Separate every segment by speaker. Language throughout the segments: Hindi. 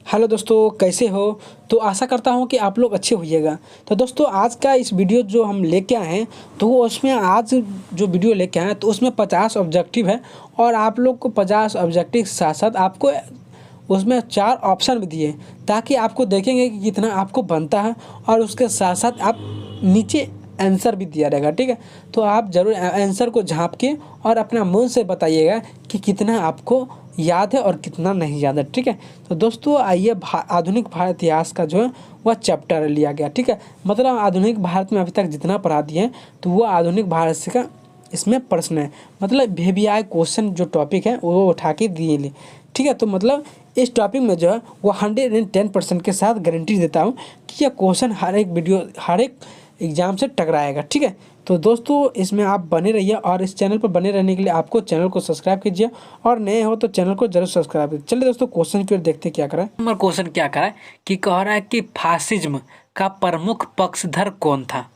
Speaker 1: हेलो दोस्तों, कैसे हो। तो आशा करता हूँ कि आप लोग अच्छे होइएगा। तो दोस्तों, आज का इस वीडियो जो हम लेके आए हैं, तो वो उसमें आज जो वीडियो लेके आए हैं तो उसमें 50 ऑब्जेक्टिव है। और आप लोग को 50 ऑब्जेक्टिव के साथ साथ आपको उसमें 4 ऑप्शन भी दिए, ताकि आपको देखेंगे कि कितना आपको बनता है। और उसके साथ साथ आप नीचे आंसर भी दिया रहेगा, ठीक है। तो आप ज़रूर आंसर को झाँप के और अपना मुँह से बताइएगा कि कितना आपको याद है और कितना नहीं याद है, ठीक है। तो दोस्तों, आइए आधुनिक भारत इतिहास का जो है वह चैप्टर लिया गया, ठीक है। मतलब आधुनिक भारत में अभी तक जितना पढ़ा दिए हैं तो वो आधुनिक भारत से का इसमें प्रश्न है। मतलब VVI क्वेश्चन जो टॉपिक है वो उठा के दिए ले, ठीक है। तो मतलब इस टॉपिक में जो है वो 110% के साथ गारंटी देता हूँ कि यह क्वेश्चन हर एक एग्जाम से टकराएगा, ठीक है। तो दोस्तों, इसमें आप बने रहिए और इस चैनल पर बने रहने के लिए आपको चैनल को सब्सक्राइब कीजिए, और नए हो तो चैनल को जरूर सब्सक्राइब कीजिए। चलिए दोस्तों, क्वेश्चन की ओर देखते क्या करा है। नंबर क्वेश्चन क्या करा है कि कह रहा है कि फासिज्म का प्रमुख पक्षधर कौन था।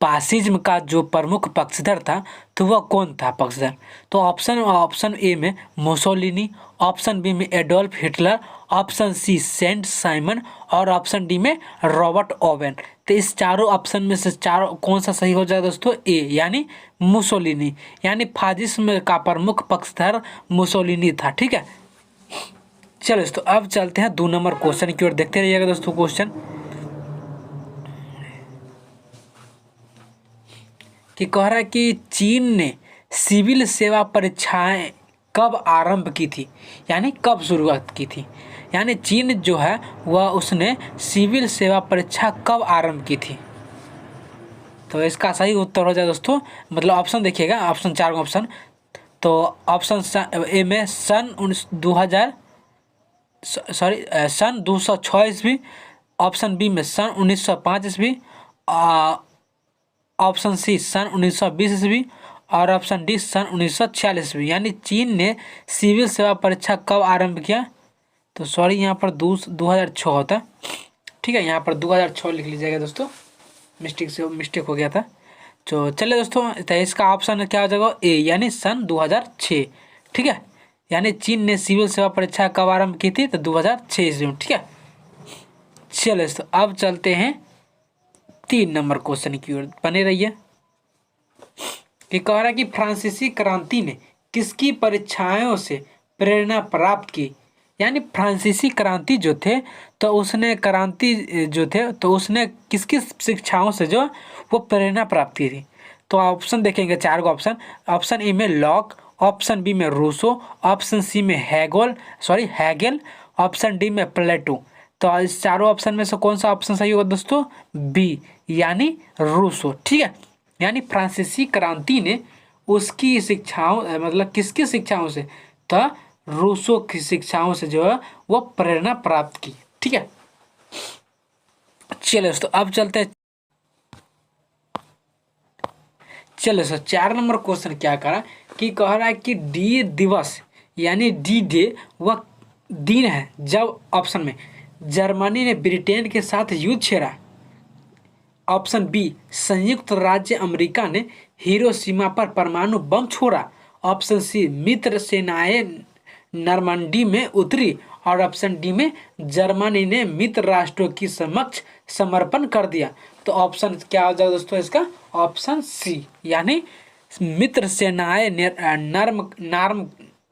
Speaker 1: फासिज्म का जो प्रमुख पक्षधर था तो वह कौन था पक्षधर। तो ऑप्शन ए में मुसोलिनी, ऑप्शन बी में Adolf Hitler, option C Saint Simon और ऑप्शन डी में रॉबर्ट ओवेन। तो इस चारों ऑप्शन में से चारों कौन सा सही हो जाएगा दोस्तों। ए यानी मुसोलिनी, यानी फासिज्म का प्रमुख पक्षधर मुसोलिनी था, ठीक है। चलो दोस्तों, अब चलते हैं 2 नंबर क्वेश्चन की ओर। देखते रहिएगा दोस्तों क्वेश्चन कि कह रहा है कि चीन ने सिविल सेवा परीक्षाएं कब आरंभ की थी, यानी कब शुरुआत की थी। यानी चीन जो है वह उसने सिविल सेवा परीक्षा कब आरंभ की थी। तो इसका सही उत्तर हो जाए दोस्तों, मतलब ऑप्शन देखिएगा, ऑप्शन 4 ऑप्शन। तो ऑप्शन ए में सन 2000 सन 206 ईस्वी, ऑप्शन बी में सन 1905 ईस्वी, ऑप्शन सी सन 1920 ईस्वी और ऑप्शन डी सन 1946 ईस्वी। यानी चीन ने सिविल सेवा परीक्षा कब आरंभ किया। तो सॉरी, यहाँ पर 2006 होता है, ठीक है। यहाँ पर 2006 लिख लीजिएगा दोस्तों, मिस्टेक हो गया था। तो चलिए दोस्तों, तो इसका ऑप्शन क्या हो जाएगा ए, यानी सन 2006, ठीक है। यानी चीन ने सिविल सेवा परीक्षा कब आरंभ की थी, तो 2006 ईस्वी में, ठीक है। चलिए दोस्तों, अब चलते हैं 3 नंबर क्वेश्चन की ओर, बने रहिए। कि कह रहा है कि फ्रांसीसी क्रांति ने किसकी परीक्षाओं से प्रेरणा प्राप्त की। यानी फ्रांसीसी क्रांति जो थे तो उसने किस किस शिक्षाओं से जो वो प्रेरणा प्राप्त की थी। तो ऑप्शन देखेंगे 4 ऑप्शन। ऑप्शन ए में लॉक, ऑप्शन बी में रूसो, ऑप्शन सी में हैगेल, ऑप्शन डी में प्लेटो। तो इस चारों ऑप्शन में से कौन सा ऑप्शन सही होगा दोस्तों। बी यानी रूसो, ठीक है। यानी फ्रांसीसी क्रांति ने उसकी शिक्षाओं मतलब किसकी शिक्षाओं से, तो रूसो की शिक्षाओं से जो है वो प्रेरणा प्राप्त की, ठीक है। चलिए दोस्तों, अब चलते हैं। चलो सर, 4 नंबर क्वेश्चन क्या करा कि कह रहा है कि डी दिवस यानी डी डे वह दिन है जब ऑप्शन में जर्मनी ने ब्रिटेन के साथ युद्ध छेड़ा, ऑप्शन बी संयुक्त राज्य अमेरिका ने हिरोशिमा पर परमाणु बम छोड़ा, ऑप्शन सी मित्र सेनाएं नॉर्मंडी में उतरी और ऑप्शन डी में जर्मनी ने मित्र राष्ट्रों की समक्ष समर्पण कर दिया। तो ऑप्शन क्या हो जाएगा दोस्तों इसका, ऑप्शन सी यानी मित्र सेनाएं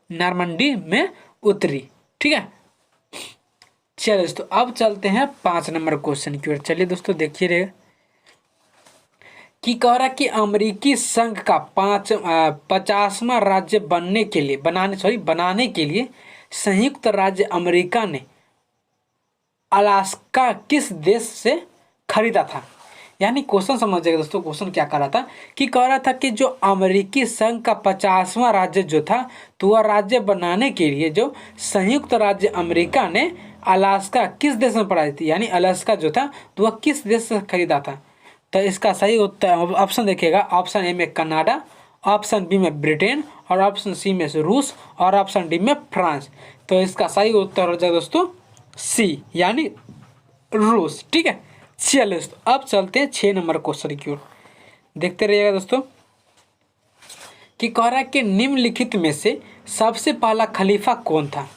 Speaker 1: नॉर्मंडी में उतरी, ठीक है। चलिए दोस्तों, अब चलते हैं 5 नंबर क्वेश्चन की ओर। चलिए दोस्तों, देखिए रहेगा कि कह रहा कि अमेरिकी संघ का 50वां राज्य बनाने के लिए संयुक्त राज्य अमेरिका ने अलास्का किस देश से खरीदा था। यानी क्वेश्चन समझिएगा दोस्तों, क्वेश्चन क्या कर रहा था कि कह रहा था कि जो अमेरिकी संघ का 50वां राज्य जो था तो वह राज्य बनाने के लिए जो संयुक्त राज्य अमेरिका ने अलास्का किस देश में पढ़ाई थी। यानी अलास्का जो था तो वह किस देश से खरीदा था। तो इसका सही उत्तर ऑप्शन देखिएगा, ऑप्शन ए में कनाडा, ऑप्शन बी में ब्रिटेन और ऑप्शन सी में रूस और ऑप्शन डी में फ्रांस। तो इसका सही उत्तर हो जाएगा दोस्तों सी यानी रूस, ठीक है। चलिए दोस्तों, अब चलते हैं 6 नंबर क्वेश्चन की ओर। देखते रहिएगा दोस्तों कि कह रहा है कि निम्नलिखित में से सबसे पहला खलीफा कौन था।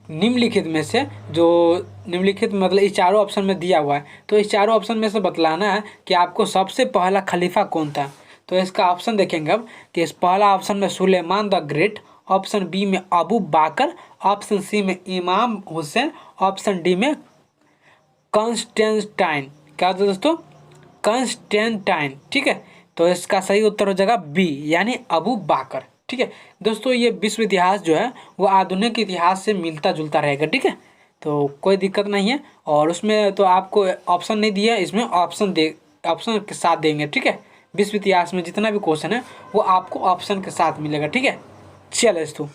Speaker 1: निम्नलिखित में से, जो निम्नलिखित मतलब इस चारों ऑप्शन में दिया हुआ है, तो इस चारों ऑप्शन में से बतलाना है कि आपको सबसे पहला खलीफा कौन था। तो इसका ऑप्शन देखेंगे अब कि इस पहला ऑप्शन में Suleiman the Great, option B में अबू बाकर, ऑप्शन सी में इमाम हुसैन, ऑप्शन डी में कॉन्स्टेंटाइन। क्या होता है दोस्तों? कॉन्स्टेंटाइन। ठीक है, तो इसका सही उत्तर हो जाएगा बी यानी अबू बाकर। ठीक है दोस्तों, ये विश्व इतिहास जो है वो आधुनिक इतिहास से मिलता जुलता रहेगा। ठीक है, तो कोई दिक्कत नहीं है। और उसमें तो आपको ऑप्शन नहीं दिया, इसमें ऑप्शन के साथ देंगे। ठीक है, विश्व इतिहास में जितना भी क्वेश्चन है वो आपको ऑप्शन के साथ मिलेगा। ठीक है, चलो दोस्तों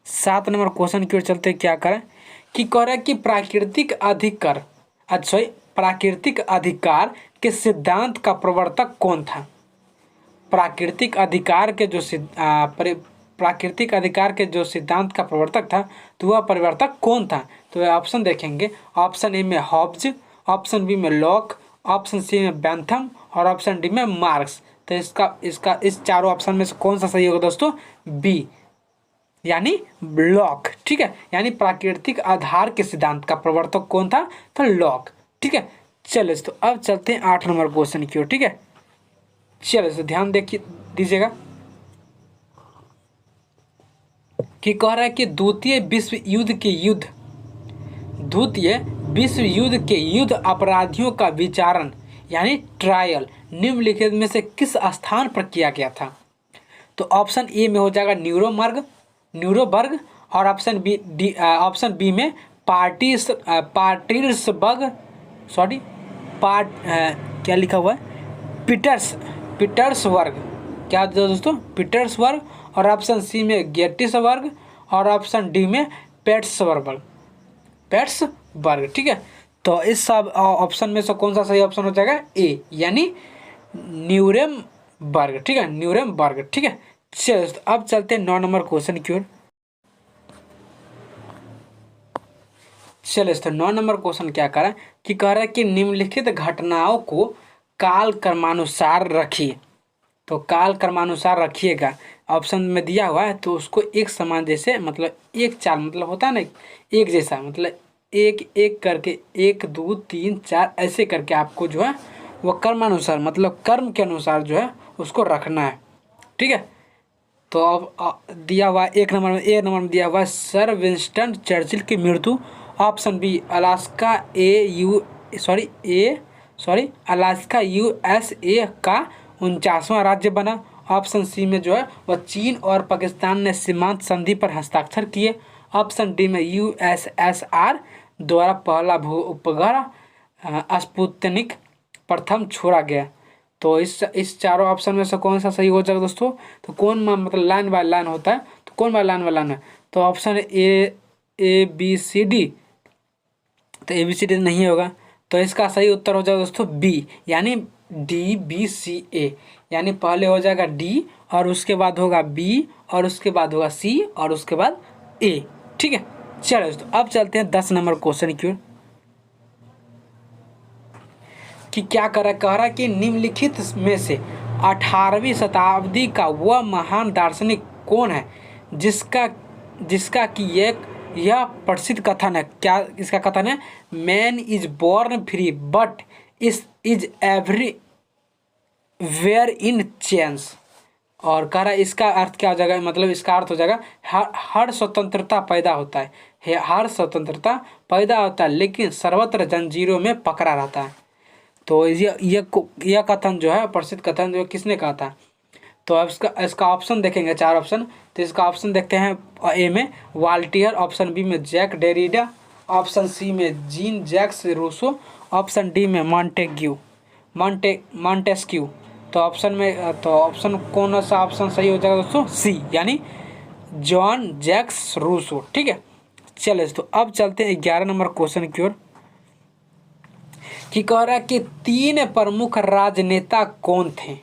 Speaker 1: 7 नंबर क्वेश्चन की ओर चलते क्या करें कि कह रहा है कि प्राकृतिक अधिकार के सिद्धांत का प्रवर्तक कौन था। प्राकृतिक अधिकार के जो सिद्धांत का प्रवर्तक था, तो वह प्रवर्तक कौन था। तो ऑप्शन देखेंगे, ऑप्शन ए में हॉब्ज, ऑप्शन बी में लॉक, ऑप्शन सी में बेंथम और ऑप्शन डी में मार्क्स। तो इस चारों ऑप्शन में से कौन सा सही होगा दोस्तों? बी यानी लॉक। ठीक है, यानी प्राकृतिक आधार के सिद्धांत का प्रवर्तक कौन था? तो लॉक। ठीक है, चलो तो अब चलते हैं 8 नंबर क्वेश्चन की ओर। ठीक है, चलो तो ध्यान दीजिएगा कि कह रहा है कि द्वितीय विश्व युद्ध के युद्ध अपराधियों का विचारण यानी ट्रायल निम्नलिखित में से किस स्थान पर किया गया था। तो ऑप्शन ए में हो जाएगा न्यूरोबर्ग और ऑप्शन बी में क्या लिखा हुआ है? पीटर्सबर्ग। क्या दोस्तों? पीटर्सबर्ग। और ऑप्शन सी में गेटिसबर्ग और ऑप्शन डी में पेट्सबर्ग। ठीक है, तो इस सब ऑप्शन में से कौन सा सही ऑप्शन हो जाएगा? ए यानी न्यूरेमबर्ग। ठीक है, न्यूरेमबर्ग। ठीक है, चलो अब चलते हैं 9 नंबर क्वेश्चन की ओर। चलो 9 नंबर क्वेश्चन क्या कह रहा है कि कह रहा है कि निम्नलिखित घटनाओं को काल क्रमानुसार रखिए। तो काल क्रमानुसार रखिएगा ऑप्शन में दिया हुआ है, तो उसको एक समान जैसे मतलब एक चाल मतलब होता है ना, एक जैसा मतलब एक एक करके 1 2 3 4 ऐसे करके आपको जो है वो कर्मानुसार मतलब कर्म के अनुसार जो है उसको रखना है। ठीक है, तो अब दिया हुआ ए नंबर में दिया हुआ है सर विंस्टन चर्चिल की मृत्यु। ऑप्शन बी अलास्का USA का 49वां राज्य बना। ऑप्शन सी में जो है वह चीन और पाकिस्तान ने सीमांत संधि पर हस्ताक्षर किए। ऑप्शन डी में USSR द्वारा पहला भू उपग्रह स्पुतनिक प्रथम छोड़ा गया। तो इस चारों ऑप्शन में से कौन सा सही हो जाएगा दोस्तों? तो कौन मतलब लाइन बाय लाइन होता है, तो कौन बाय लाइन बाय लाइन है? तो ऑप्शन ABCD, तो ABCD नहीं होगा। तो इसका सही उत्तर हो जाएगा दोस्तों बी यानी DBCA, यानी पहले हो जाएगा डी और उसके बाद होगा बी और उसके बाद होगा सी और उसके बाद ए। ठीक है, चलो दोस्तों अब चलते हैं 10 नंबर क्वेश्चन की ओर कि क्या कह रहा है कि निम्नलिखित में से 18वीं शताब्दी का वह महान दार्शनिक कौन है जिसका कि यह प्रसिद्ध कथन है। क्या इसका कथन है? Man is born free but is everywhere in change. और कह रहा है इसका अर्थ क्या हो जाएगा? मतलब इसका अर्थ हो जाएगा हर स्वतंत्रता पैदा होता है, हर स्वतंत्रता पैदा होता है लेकिन सर्वत्र जंजीरों में पकड़ा रहता है। तो यह कथन जो है प्रसिद्ध कथन जो किसने कहा था? तो अब इसका ऑप्शन देखेंगे, 4 ऑप्शन। तो इसका ऑप्शन देखते हैं ए में वाल्टियर, ऑप्शन बी में जैक डेरिडा, ऑप्शन सी में Jean Jacques Rousseau, option D में मॉन्टेस्क्यू। तो ऑप्शन कौन सा ऑप्शन सही हो जाएगा दोस्तों? सी यानी जॉन जैक्स रूसो। ठीक है, चलिए तो अब चलते हैं 11 नंबर क्वेश्चन की ओर कि कह रहा है कि 3 प्रमुख राजनेता कौन थे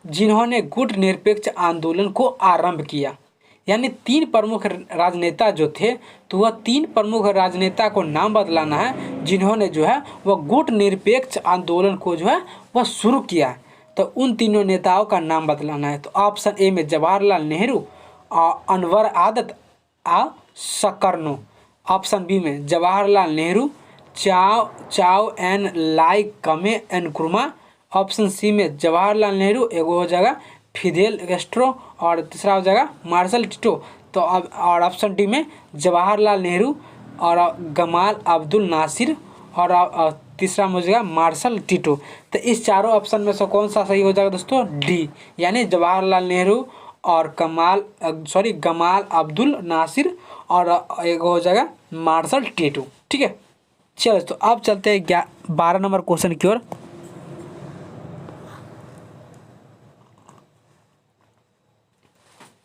Speaker 1: जिन्होंने गुट निरपेक्ष आंदोलन को आरंभ किया। यानी 3 प्रमुख राजनेता जो थे, तो वह 3 प्रमुख राजनेता को नाम बतलाना है जिन्होंने जो है वह गुट निरपेक्ष आंदोलन को जो है वह शुरू किया। तो उन तीनों नेताओं का नाम बतलाना है। तो ऑप्शन ए में जवाहरलाल नेहरू, अनवर सकर्नो। ऑप्शन बी में जवाहरलाल नेहरू, चाव चाव एन लाई कमे एनक्रुमा। ऑप्शन सी में जवाहरलाल नेहरू, एगो हो जाएगा फिदेल कैस्ट्रो और तीसरा हो जाएगा मार्शल टिटो। तो अब और ऑप्शन डी में जवाहरलाल नेहरू और गमाल अब्दुल नासिर और तीसरा में हो जाएगा मार्शल टिटो। तो इस चारों ऑप्शन में से कौन सा सही हो जाएगा दोस्तों? डी, यानी जवाहरलाल नेहरू और गमाल अब्दुल नासिर और एक हो जाएगा मार्शल टिटो। ठीक है, चलो तो अब चलते हैं 12 नंबर क्वेश्चन की ओर।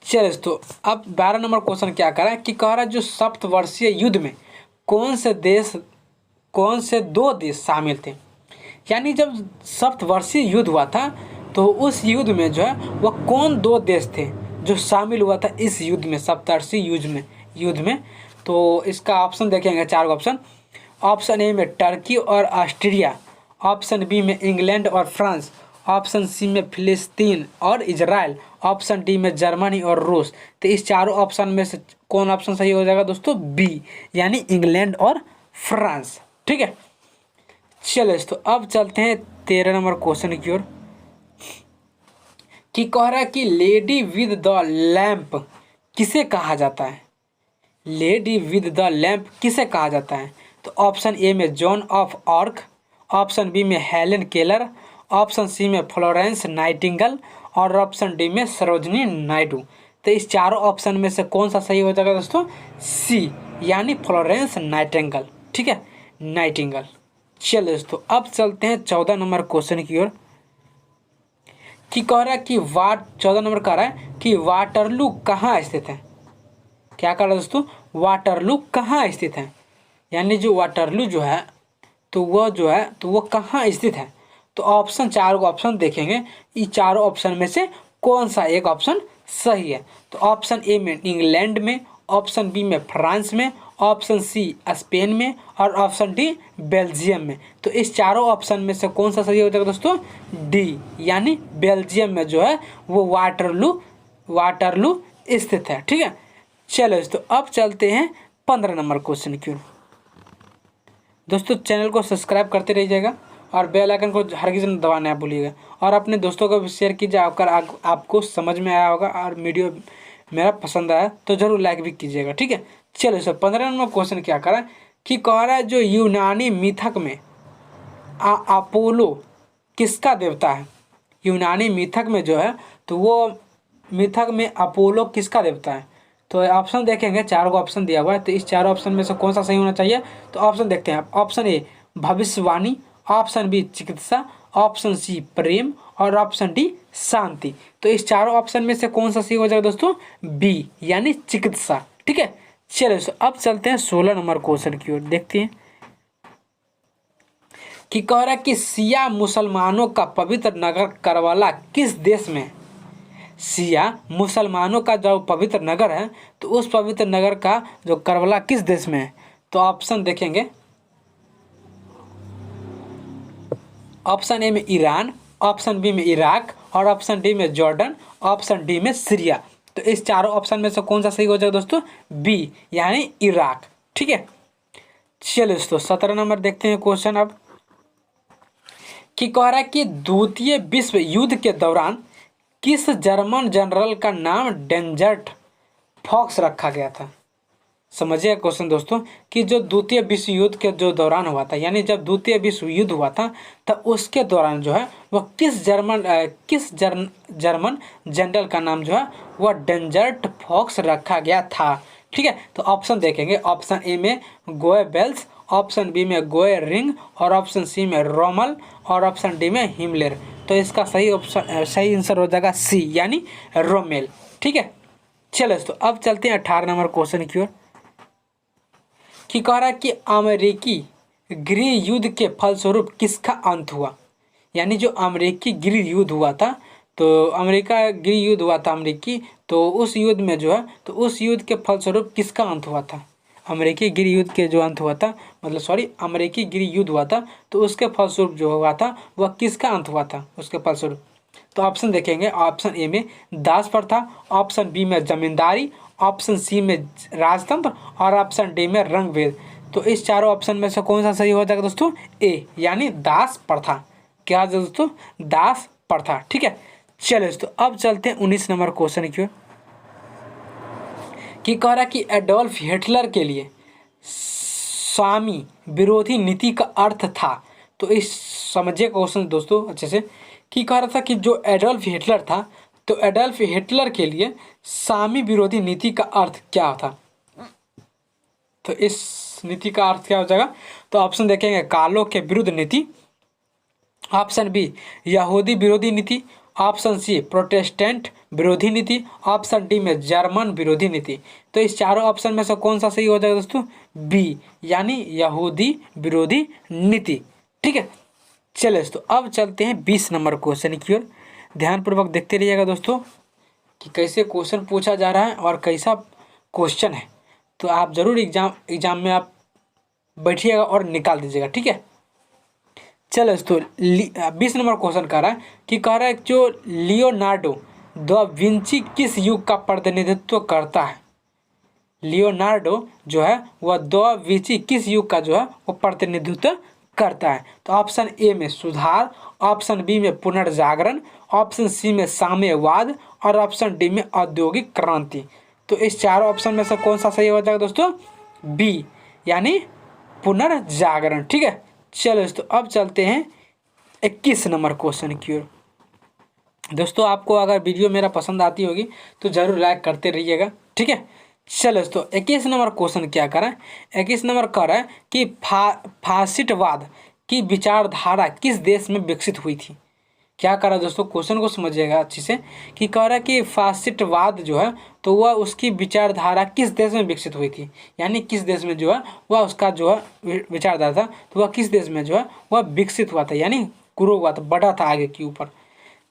Speaker 1: चलिए तो अब 12 नंबर क्वेश्चन क्या कह रहा है कि कह रहा है जो सप्तवर्षीय युद्ध में कौन से दो देश शामिल थे। यानी जब सप्तवर्षीय युद्ध हुआ था तो उस युद्ध में जो है वह कौन दो देश थे जो शामिल हुआ था इस युद्ध में, सप्तवर्षीय युद्ध में। तो इसका ऑप्शन देखेंगे, 4 ऑप्शन। ऑप्शन ए में टर्की और ऑस्ट्रिया, ऑप्शन बी में इंग्लैंड और फ्रांस, ऑप्शन सी में फिलिस्तीन और इजराइल, ऑप्शन डी में जर्मनी और रूस। तो इस चारों ऑप्शन में से कौन ऑप्शन सही हो जाएगा दोस्तों? बी, यानी इंग्लैंड और फ्रांस। ठीक है, चलिए तो अब चलते हैं 13 नंबर क्वेश्चन की ओर कि कह रहा है कि लेडी विद द लैंप किसे कहा जाता है। लेडी विद द लैंप किसे कहा जाता है? तो ऑप्शन ए में Joan of Arc, option B में हेलेन केलर, ऑप्शन सी में फ्लोरेंस नाइटिंगेल और ऑप्शन डी में सरोजनी नायडू। तो इस चारों ऑप्शन में से कौन सा सही हो जाएगा दोस्तों? सी, यानी फ्लोरेंस नाइटिंगेल। ठीक है, नाइटिंगेल। चलिए दोस्तों अब चलते हैं 14 नंबर क्वेश्चन की ओर कि कह रहा है कि 14 नंबर कह रहा है कि वाटरलू कहाँ स्थित है। क्या कह रहा है दोस्तों? वाटरलू कहाँ स्थित है, यानी जो वाटरलू जो है तो वो कहाँ स्थित है। तो ऑप्शन 4 ऑप्शन देखेंगे, इस चारों ऑप्शन में से कौन सा एक ऑप्शन सही है। तो ऑप्शन ए में इंग्लैंड में, ऑप्शन बी में फ्रांस में, ऑप्शन सी स्पेन में और ऑप्शन डी बेल्जियम में। तो इस चारों ऑप्शन में से कौन सा सही हो जाएगा दोस्तों? डी, यानी बेल्जियम में जो है वो वाटरलू स्थित है। ठीक है, चलो तो अब चलते हैं 15 नंबर क्वेश्चन की ओर। दोस्तों चैनल को सब्सक्राइब करते रहिएगा और बेल आइकन को हरगिज़ दबाना ना भूलिएगा और अपने दोस्तों को भी शेयर कीजिए। अगर आपको समझ में आया होगा और वीडियो मेरा पसंद आया तो ज़रूर लाइक भी कीजिएगा। ठीक है, चलो सर 15 नंबर क्वेश्चन क्या करा कि कह रहा है जो यूनानी मिथक में अपोलो किसका देवता है। यूनानी मिथक में जो है तो वो मिथक में अपोलो किसका देवता है। तो ऑप्शन देखेंगे, 4 ऑप्शन दिया हुआ है। तो इस 4 ऑप्शन में से कौन सा सही होना चाहिए। तो ऑप्शन देखते हैं आप। ऑप्शन ए भविष्यवाणी, ऑप्शन बी चिकित्सा, ऑप्शन सी प्रेम और ऑप्शन डी शांति। तो इस चारों ऑप्शन में से कौन सा सही हो जाएगा दोस्तों? बी, यानी चिकित्सा। ठीक है, चलिए अब चलते हैं 16 नंबर क्वेश्चन की ओर। देखते हैं कि कह रहा है कि शिया मुसलमानों का पवित्र नगर करबला किस देश में है। शिया मुसलमानों का जो पवित्र नगर है तो उस पवित्र नगर का जो करबला किस देश में है। तो ऑप्शन देखेंगे, ऑप्शन ए में ईरान, ऑप्शन बी में इराक और ऑप्शन डी में जॉर्डन, ऑप्शन डी में सीरिया। तो इस चारों ऑप्शन में से कौन सा सही हो जाएगा दोस्तों? बी, यानी इराक। ठीक है, चलिए दोस्तों 17 नंबर देखते हैं क्वेश्चन अब कि कह रहा है कि द्वितीय विश्व युद्ध के दौरान किस जर्मन जनरल का नाम डेजर्ट फॉक्स रखा गया था। समझिए क्वेश्चन दोस्तों कि जो द्वितीय विश्व युद्ध के जो दौरान हुआ था, यानी जब द्वितीय विश्व युद्ध हुआ था तब उसके दौरान जो है वह किस जर्मन जनरल का नाम जो है वह डेजर्ट फॉक्स रखा गया था। ठीक है, तो ऑप्शन देखेंगे। ऑप्शन ए में गोएबेल्स, ऑप्शन बी में गोए रिंग और ऑप्शन सी में रोमल और ऑप्शन डी में हिमलेर। तो इसका सही आंसर हो जाएगा सी, यानी रोमेल। ठीक है, चलो तो अब चलते हैं 18 नंबर क्वेश्चन की ओर कि कह रहा है कि अमेरिकी गृह युद्ध के फलस्वरूप किसका अंत हुआ। यानी जो अमेरिकी गृह युद्ध हुआ था, तो अमेरिका गृह युद्ध हुआ था अमेरिकी, तो उस युद्ध में जो है तो उस युद्ध के फलस्वरूप किसका अंत हुआ था। अमेरिकी गृह युद्ध के जो अंत हुआ था, अमेरिकी गृह युद्ध हुआ था तो उसके फलस्वरूप जो हुआ था वह किसका अंत हुआ था उसके फलस्वरूप। तो ऑप्शन देखेंगे। ऑप्शन ए में दास प्रथा, ऑप्शन बी में जमींदारी, ऑप्शन सी में राजतंत्र और ऑप्शन डी में रंग भेद। तो इस चारों ऑप्शन में से कौन सा सही हो जाएगा दोस्तों? ए यानी दास प्रथा। क्या दोस्तों? दास प्रथा। ठीक है, चलिए दोस्तों अब चलते हैं 19 नंबर क्वेश्चन की ओर, कि कह रहा है कि एडोल्फ हिटलर के लिए स्वामी विरोधी नीति का अर्थ था। तो इस समझिए क्वेश्चन दोस्तों अच्छे से, कि कह रहा था कि जो एडोल्फ हिटलर था, तो एडोल्फ हिटलर के लिए स्वामी विरोधी नीति का अर्थ क्या था? तो इस नीति का अर्थ क्या हो जाएगा? तो ऑप्शन देखेंगे, कालों के विरुद्ध नीति, ऑप्शन बी यहूदी विरोधी नीति, ऑप्शन सी प्रोटेस्टेंट विरोधी नीति, ऑप्शन डी में जर्मन विरोधी नीति। तो इस चारों ऑप्शन में से कौन सा सही हो जाएगा दोस्तों? बी यानी यहूदी विरोधी नीति। ठीक है, चलिए दोस्तों अब चलते हैं 20 नंबर क्वेश्चन की ओर। ध्यानपूर्वक देखते रहिएगा दोस्तों कि कैसे क्वेश्चन पूछा जा रहा है और कैसा क्वेश्चन है। तो आप जरूर एग्जाम में आप बैठिएगा और निकाल दीजिएगा। ठीक है, चलो दोस्तों 20 नंबर क्वेश्चन कर रहा है, कि कह रहा है जो लियोनार्डो द विंची किस युग का प्रतिनिधित्व करता है? लियोनार्डो जो है वह द विंची किस युग का जो है वो प्रतिनिधित्व करता है? तो ऑप्शन ए में सुधार, ऑप्शन बी में पुनर्जागरण, ऑप्शन सी में साम्यवाद और ऑप्शन डी में औद्योगिक क्रांति। तो इस चारों ऑप्शन में से कौन सा सही हो जाएगा दोस्तों? बी यानी पुनर्जागरण। ठीक है, चलो दोस्तों अब चलते हैं 21 नंबर क्वेश्चन की ओर। दोस्तों आपको अगर वीडियो मेरा पसंद आती होगी तो जरूर लाइक करते रहिएगा। ठीक है, चलो दोस्तों 21 नंबर क्वेश्चन क्या कर रहा है? 21 नंबर कह रहा है कि फासिस्टवाद की विचारधारा किस देश में विकसित हुई थी? क्या कर रहा है दोस्तों? क्वेश्चन को समझिएगा अच्छे से, कि कह रहा है कि फासिस्टवाद जो है तो वह उसकी विचारधारा किस देश में विकसित हुई थी, यानी किस देश में जो है वह उसका जो है विचारधारा था, तो वह किस देश में जो है वह विकसित हुआ था, यानी ग्रो हुआ था, बढ़ा था आगे के ऊपर।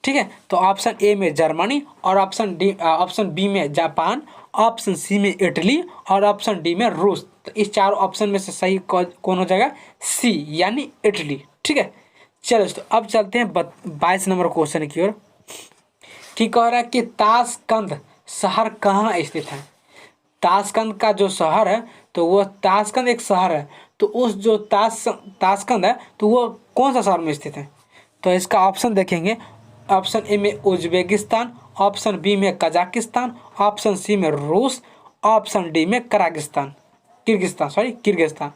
Speaker 1: ठीक है, तो ऑप्शन ए में जर्मनी और ऑप्शन बी में जापान, ऑप्शन सी में इटली और ऑप्शन डी में रूस। तो इस चार ऑप्शन में से सही कौन हो जाएगा? सी यानी इटली। ठीक है, चलो दोस्तों अब चलते हैं 22 नंबर क्वेश्चन की ओर, कि कह रहा है कि ताशकंद शहर कहाँ स्थित है? ताशकंद का जो शहर है तो वो ताशकंद एक शहर है, तो उस जो ताशकंद है तो वो कौन सा शहर में स्थित है? तो इसका ऑप्शन देखेंगे, ऑप्शन ए में उज्बेकिस्तान, ऑप्शन बी में कजाकिस्तान, ऑप्शन सी में रूस, ऑप्शन डी में किर्गिस्तान।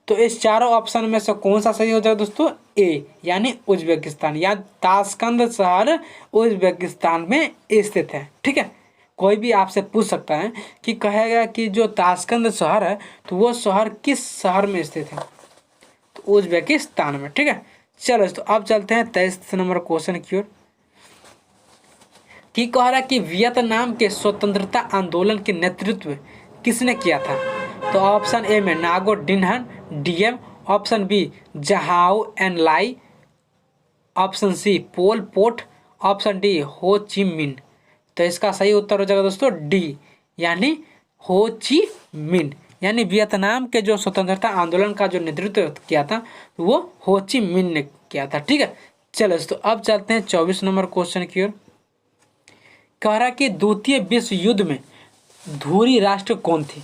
Speaker 1: तो इस चारों ऑप्शन में से कौन सा सही हो जाएगा दोस्तों? ए यानी उज्बेकिस्तान, या ताशकंद शहर उज्बेकिस्तान में स्थित है। ठीक है, कोई भी आपसे पूछ सकता है कि कहेगा कि जो ताशकंद शहर है तो वो शहर किस शहर में स्थित है? तो उज्बेकिस्तान में। ठीक है, चलो तो अब चलते हैं 23 नंबर क्वेश्चन की ओर, कि कह रहा है कि वियतनाम के स्वतंत्रता आंदोलन के नेतृत्व किसने किया था? तो ऑप्शन ए में नागो डिनहन DM, option B जहाओ एनलाई, option C पोल पोट, ऑप्शन डी हो ची मिन। तो इसका सही उत्तर हो जाएगा दोस्तों डी यानी हो ची मिन, यानी वियतनाम के जो स्वतंत्रता आंदोलन का जो नेतृत्व किया था वो हो ची मिन ने किया था। ठीक है, चलो दोस्तों अब चलते हैं 24 नंबर क्वेश्चन की ओर। कह रहा कि द्वितीय विश्व युद्ध में धुरी राष्ट्र कौन थी?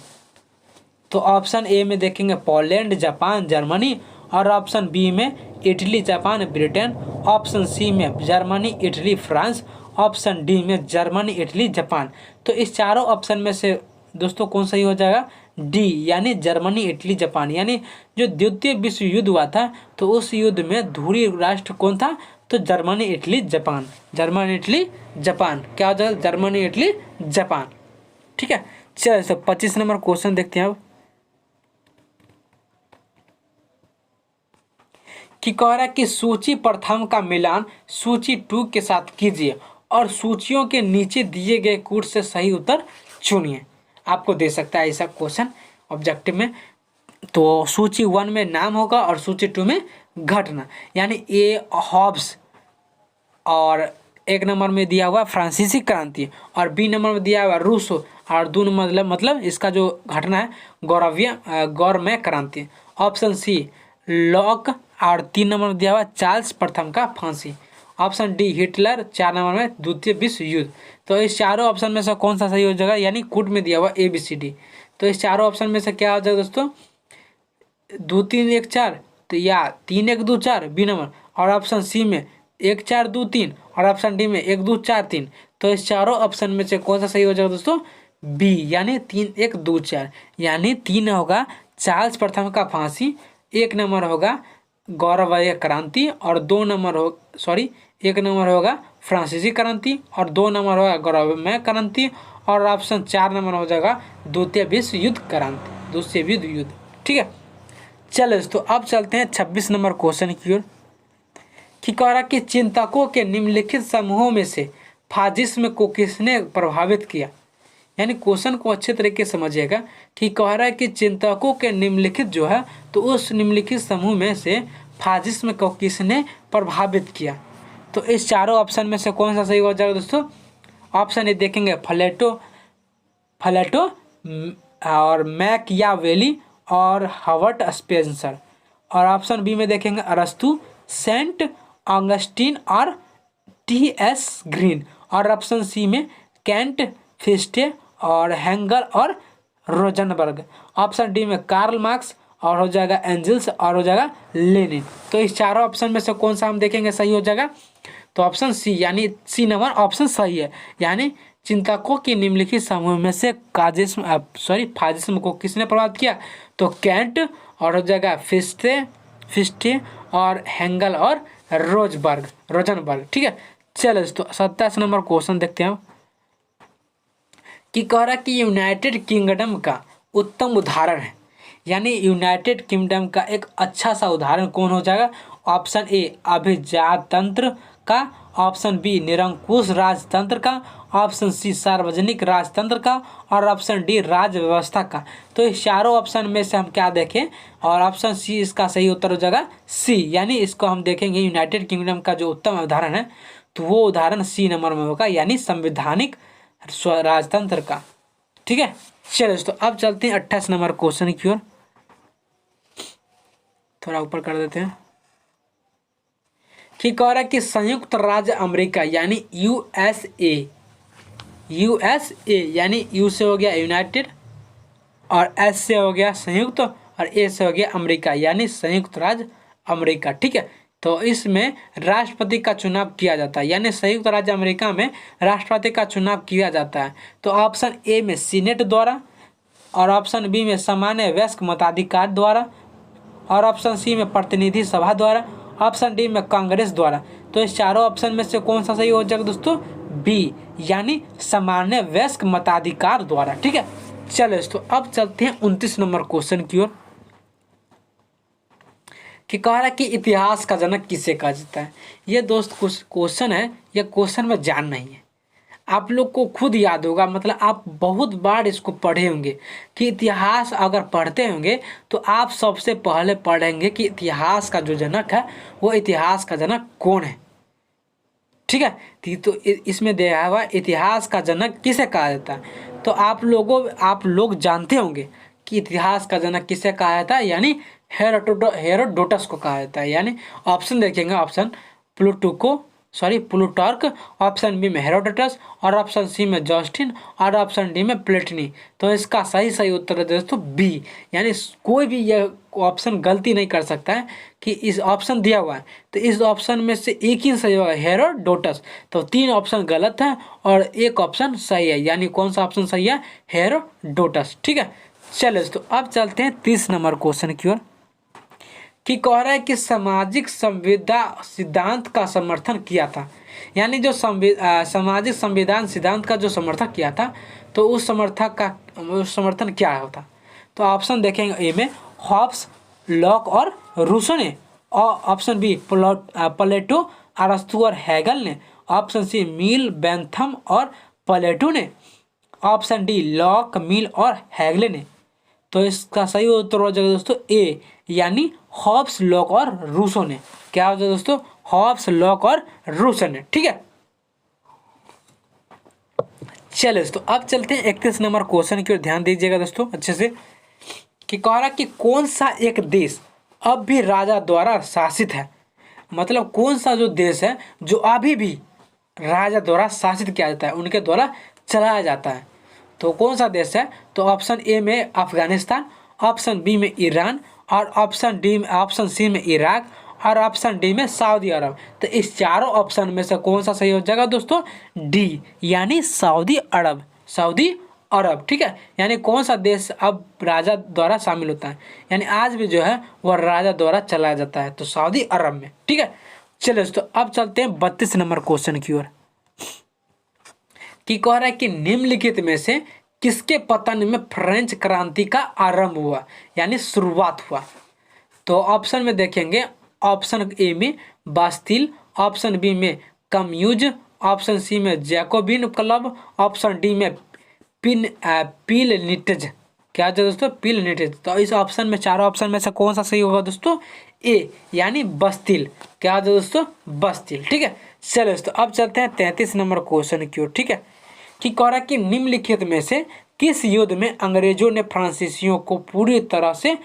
Speaker 1: तो ऑप्शन ए में देखेंगे पोलैंड, जापान, जर्मनी और ऑप्शन बी में Italy, Japan, Britain, option C में Germany, Italy, France, option D में जर्मनी, इटली, जापान। तो इस चारों ऑप्शन में से दोस्तों कौन सही हो जाएगा? डी यानी जर्मनी, इटली, जापान। यानी जो द्वितीय विश्व युद्ध हुआ था तो उस युद्ध में धुरी राष्ट्र कौन था? तो Germany, Italy, Japan. Germany, Italy, Japan. क्या हो जाएगा? Germany, Italy, Japan. ठीक है, चलिए 25 नंबर क्वेश्चन देखते हैं अब, कि कह रहा है कि सूची प्रथम का मिलान सूची 2 के साथ कीजिए और सूचियों के नीचे दिए गए कूट से सही उत्तर चुनिए। आपको दे सकता है ऐसा क्वेश्चन ऑब्जेक्टिव में। तो सूची 1 में नाम होगा और सूची 2 में घटना, यानी ए हॉब्स और 1 नंबर में दिया हुआ फ्रांसीसी क्रांति और बी नंबर में दिया हुआ रूसो और 2 नंबर मतलब इसका जो घटना है गौरमय क्रांति। ऑप्शन सी लॉक और 3 नंबर में दिया हुआ चार्ल्स प्रथम का फांसी। ऑप्शन डी हिटलर, 4 नंबर में द्वितीय विश्व युद्ध। तो इस चारों ऑप्शन में से कौन सा सही हो जाएगा, यानी कूट में दिया हुआ ABCD। तो इस चारों ऑप्शन में से क्या हो जाएगा दोस्तों, 2 3 1 4, तो या 3 1 2 4 बी नंबर, और ऑप्शन सी में 1 4 2 3, और ऑप्शन डी में 1 2 4 3। तो इस चारों ऑप्शन में से कौन सा सही हो जाएगा दोस्तों, बी, यानी 3 1 2 4। यानी 3 होगा चार्ल्स प्रथम का फांसी, 1 नंबर होगा गौरवमय क्रांति, और 2 नंबर हो 1 नंबर होगा फ्रांसीसी क्रांति, और 2 नंबर होगा गौरवमय क्रांति, और ऑप्शन 4 नंबर हो जाएगा द्वितीय विश्व युद्ध क्रांति, द्वितीय विश्व युद्ध। ठीक है, चलो तो अब चलते हैं 26 नंबर क्वेश्चन की ओर, कि कह रहा कि चिंतकों के निम्नलिखित समूहों में से फाजिस्म को किसने प्रभावित किया। यानी क्वेश्चन को अच्छे तरीके से समझिएगा कि कह रहा है कि चिंतकों के निम्नलिखित जो है, तो उस निम्नलिखित समूह में से फाजिस्म को किसने प्रभावित किया। तो इस चारों ऑप्शन में से कौन सा सही हो जाएगा दोस्तों, ऑप्शन ए देखेंगे प्लेटो और मैकियावेली और हर्बर्ट स्पेंसर, और ऑप्शन बी में देखेंगे अरस्तु, सेंट ऑगस्टीन और TS ग्रीन, और ऑप्शन सी में कैंट, फिस्टे और हैंगल और रोजनबर्ग, ऑप्शन डी में कार्ल मार्क्स, और हो जाएगा एंजल्स, और हो जाएगा लेनिन। तो इस चारों ऑप्शन में से कौन सा हम देखेंगे सही हो जाएगा, तो ऑप्शन सी, यानी सी नंबर ऑप्शन सही है। यानी चिंतकों की निम्नलिखित समूह में से फाजिस्म को किसने प्रभावित किया, तो कैंट, और हो जाएगा फिस्टे और हैंगल और रोजनबर्ग। ठीक है, चलो तो 27 नंबर क्वेश्चन देखते हैं कि कह रहा कि यूनाइटेड किंगडम का उत्तम उदाहरण है। यानी यूनाइटेड किंगडम का एक अच्छा सा उदाहरण कौन हो जाएगा, ऑप्शन ए अभिजाततंत्र का, ऑप्शन बी निरंकुश राजतंत्र का, ऑप्शन सी सार्वजनिक राजतंत्र का, और ऑप्शन डी राज्य व्यवस्था का। तो इस चारों ऑप्शन में से हम क्या देखें, और ऑप्शन सी इसका सही उत्तर हो जाएगा सी, यानी इसको हम देखेंगे यूनाइटेड किंगडम का जो उत्तम उदाहरण है, तो वो उदाहरण सी नंबर में होगा, यानी संवैधानिक राजतंत्र का। ठीक है, चलो दोस्तों अब चलते हैं 28 नंबर क्वेश्चन की ओर, थोड़ा ऊपर कर देते हैं, कि कह रहा है कि संयुक्त राज्य अमेरिका यानी यूएसए, यानी यू से हो गया यूनाइटेड, और एस से हो गया संयुक्त, और ए से हो गया अमेरिका, यानी संयुक्त राज्य अमेरिका। ठीक है, तो इसमें राष्ट्रपति का चुनाव किया जाता है, यानी संयुक्त राज्य अमेरिका में राष्ट्रपति का चुनाव किया जाता है। तो ऑप्शन ए में सीनेट द्वारा, और ऑप्शन बी में सामान्य वयस्क मताधिकार द्वारा, और ऑप्शन सी में प्रतिनिधि सभा द्वारा, ऑप्शन डी में कांग्रेस द्वारा। तो इस चारों ऑप्शन में से कौन सा सही हो जाएगा दोस्तों, बी, यानी सामान्य वयस्क मताधिकार द्वारा। ठीक है, चलो दोस्तों अब चलते हैं 29 नंबर क्वेश्चन की ओर, कि कह रहा है कि इतिहास का जनक किसे कहा जाता है। ये दोस्त कुछ क्वेश्चन है, ये क्वेश्चन में जान नहीं है, आप लोग को खुद याद होगा, मतलब आप बहुत बार इसको पढ़े होंगे कि इतिहास अगर पढ़ते होंगे तो आप सबसे पहले पढ़ेंगे कि इतिहास का जो जनक है वो इतिहास का जनक कौन है। ठीक है, तो इसमें दिया हुआ इतिहास का जनक किसे कहा जाता है, तो आप लोग जानते होंगे कि इतिहास का जनक किसे कहा जाता है, यानी हेरोडोटस को कहा जाता है। यानी ऑप्शन देखेंगे, ऑप्शन प्लूटार्क, ऑप्शन बी में हेरोडोटस, और ऑप्शन सी में जस्टिन, और ऑप्शन डी में प्लेटनी। तो इसका सही उत्तर है दोस्तों बी, यानी कोई भी यह ऑप्शन गलती नहीं कर सकता है कि इस ऑप्शन दिया हुआ है तो इस ऑप्शन में से एक ही सही होगा, हेरोडोटस। तो 3 ऑप्शन गलत है और एक ऑप्शन सही है, यानी कौन सा ऑप्शन सही है, हेरोडोटस। ठीक है, चलो तो अब चलते हैं 30 नंबर क्वेश्चन की ओर, कि कह रहा है कि सामाजिक संविदा सिद्धांत का समर्थन किया था। यानी जो सामाजिक संविधान सिद्धांत का जो समर्थन किया था, तो उस समर्थन क्या होता। तो ऑप्शन देखेंगे, ए में हॉब्स, लॉक और रूसो ने, और ऑप्शन बी प्लेटो, अरस्तु और हैगल ने, ऑप्शन सी मिल, बेंथम और प्लेटो ने, ऑप्शन डी लॉक, मिल और हैगले ने। तो इसका सही उत्तर हो जाएगा दोस्तों ए, यानी हॉब्स, लॉक और रूसो ने। क्या हो जाएगा दोस्तों, हॉब्स, लॉक और रूसो ने। ठीक है, चलिए दोस्तों अब चलते हैं 31 नंबर क्वेश्चन की ओर, ध्यान दीजिएगा दोस्तों अच्छे से, कि कह रहा कि कौन सा एक देश अब भी राजा द्वारा शासित है। मतलब कौन सा जो देश है जो अभी भी राजा द्वारा शासित किया जाता है, उनके द्वारा चलाया जाता है। तो कौन सा देश है? तो ऑप्शन ए में अफगानिस्तान, ऑप्शन बी में ईरान, और ऑप्शन सी में इराक, और ऑप्शन डी में सऊदी अरब। तो इस चारों ऑप्शन में से कौन सा सही हो जाएगा दोस्तों? डी, यानी सऊदी अरब। सऊदी अरब, ठीक है। यानी कौन सा देश अब राजा द्वारा शामिल होता है, यानी आज भी जो है वह राजा द्वारा चलाया जाता है, तो सऊदी अरब में, ठीक है। चलिए दोस्तों अब चलते हैं 32 नंबर क्वेश्चन की ओर, कि कह रहा है कि निम्नलिखित में से किसके पतन में फ्रेंच क्रांति का आरंभ हुआ, यानी शुरुआत हुआ। तो ऑप्शन में देखेंगे, ऑप्शन ए में बास्तिल, ऑप्शन बी में कम्यूज, ऑप्शन सी में जैकोबिन क्लब, ऑप्शन डी में पीलनिटज। क्या जो दोस्तों? पीलनिटज। तो इस ऑप्शन में, चारों ऑप्शन में से कौन सा सही होगा दोस्तों? ए, यानी बस्तिल। क्या जो दोस्तों? बस्तिल, ठीक है। चलो दोस्तों अब चलते हैं 33 नंबर क्वेश्चन की ओर, ठीक है, कि कह रहा है कि निम्नलिखित में से किस युद्ध में अंग्रेजों ने फ्रांसीसियों को पूरी तरह से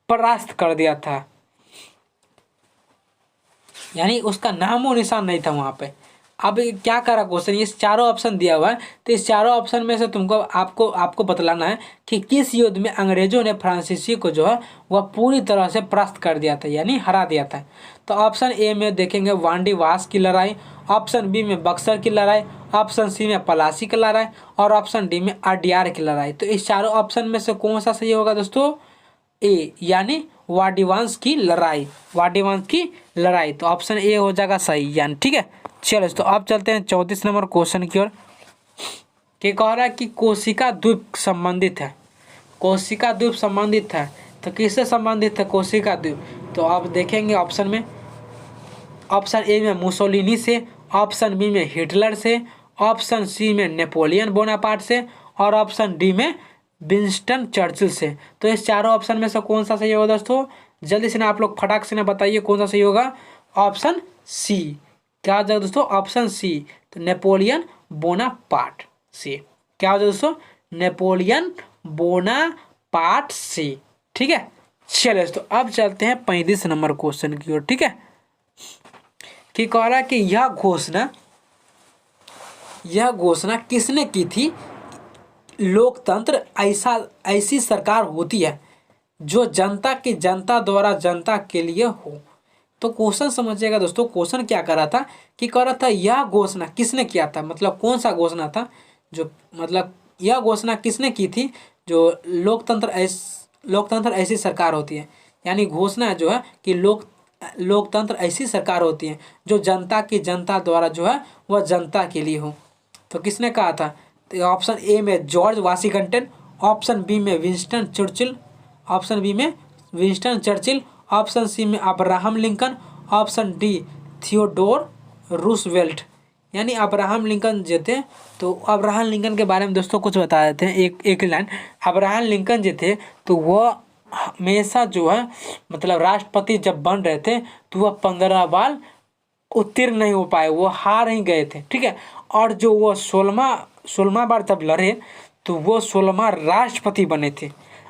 Speaker 1: परास्त कर दिया था, यानी उसका नामो निशान नहीं था वहां पे। अब क्या करा क्वेश्चन, इस चारों ऑप्शन दिया हुआ है, तो इस चारों ऑप्शन में से तुमको आपको बतलाना है कि किस युद्ध में अंग्रेजों ने फ्रांसीसी को जो है वह पूरी तरह से परास्त कर दिया था, यानी हरा दिया था। तो ऑप्शन ए में देखेंगे वांडी वास की लड़ाई, ऑप्शन बी में बक्सर की लड़ाई, ऑप्शन सी में पलासी की लड़ाई, और ऑप्शन डी में अडियार की लड़ाई। तो इस चारों ऑप्शन में से कौन सा सही होगा दोस्तों? ए, यानी वाडिवांस की लड़ाई। वाडिवांस की लड़ाई, तो ऑप्शन ए हो जाएगा सही, यानी, ठीक है। चलो तो अब चलते हैं 34 नंबर क्वेश्चन की ओर, कि कह रहा है कि कोशिका द्वीप संबंधित है। कोशिका द्वीप संबंधित है, तो किससे संबंधित है कोशिका द्वीप? तो आप देखेंगे ऑप्शन में, ऑप्शन ए में मुसोलिनी से, ऑप्शन बी में हिटलर से, ऑप्शन सी में नेपोलियन बोनापार्ट से, और ऑप्शन डी में विंस्टन चर्चिल से। तो इस चारों ऑप्शन में से कौन सा सही होगा दोस्तों? जल्दी से ना आप लोग फटाक से ना बताइए कौन सा सही होगा। Option C. क्या हो जाएगा दोस्तों? ऑप्शन सी, तो नेपोलियन बोनापार्ट से। क्या हो जाएगा दोस्तों? नेपोलियन बोनापार्ट से, ठीक है। चलिए दोस्तों अब चलते हैं 35 नंबर क्वेश्चन की ओर, ठीक है, कि कह रहा है कि यह घोषणा किसने की थी? लोकतंत्र ऐसी सरकार होती है जो जनता द्वारा जनता के लिए हो। तो क्वेश्चन समझिएगा दोस्तों, क्वेश्चन क्या कर रहा था कि कह रहा था यह घोषणा किसने किया था, मतलब कौन सा घोषणा था जो, मतलब यह घोषणा किसने की थी जो लोकतंत्र ऐसी सरकार होती है, यानी घोषणा जो है कि लोकतंत्र ऐसी सरकार होती है जो जनता द्वारा जो है वह जनता के लिए हो। तो किसने कहा था? तो ऑप्शन ए में जॉर्ज वाशिंगटन, ऑप्शन बी में विंस्टन चर्चिल, ऑप्शन सी में Abraham Lincoln, option D Theodore Roosevelt. यानी अब्राहम लिंकन जो थे, तो अब्राहम लिंकन के बारे में दोस्तों कुछ बता देते हैं, एक लाइन। अब्राहम लिंकन जो थे तो वह हमेशा जो है मतलब राष्ट्रपति जब बन रहे थे तो वह 15 बार उत्तीर्ण नहीं हो पाए, वो हार ही गए थे, ठीक है। और जो वो 16वां बार जब लड़े तो वो 16वां राष्ट्रपति बने थे।